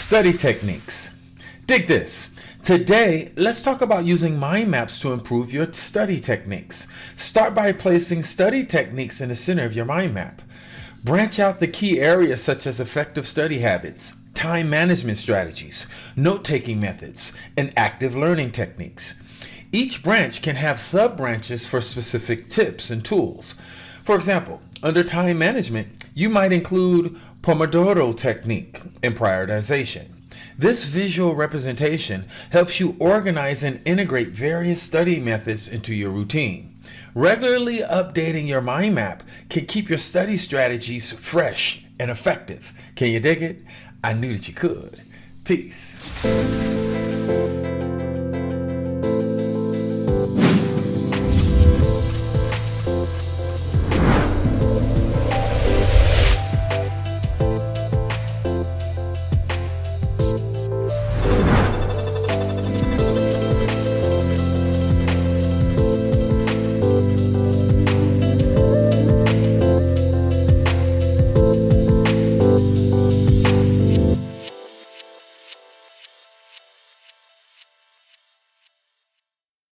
Study techniques. Dig this. Today, let's talk about using mind maps to improve your study techniques. Start by placing study techniques in the center of your mind map. Branch out the key areas such as effective study habits, time management strategies, note-taking methods, and active learning techniques. Each branch can have sub-branches for specific tips and tools. For example, under time management, you might include Pomodoro technique and prioritization. This visual representation helps you organize and integrate various study methods into your routine. Regularly updating your mind map can keep your study strategies fresh and effective. Can you dig it? I knew that you could. Peace.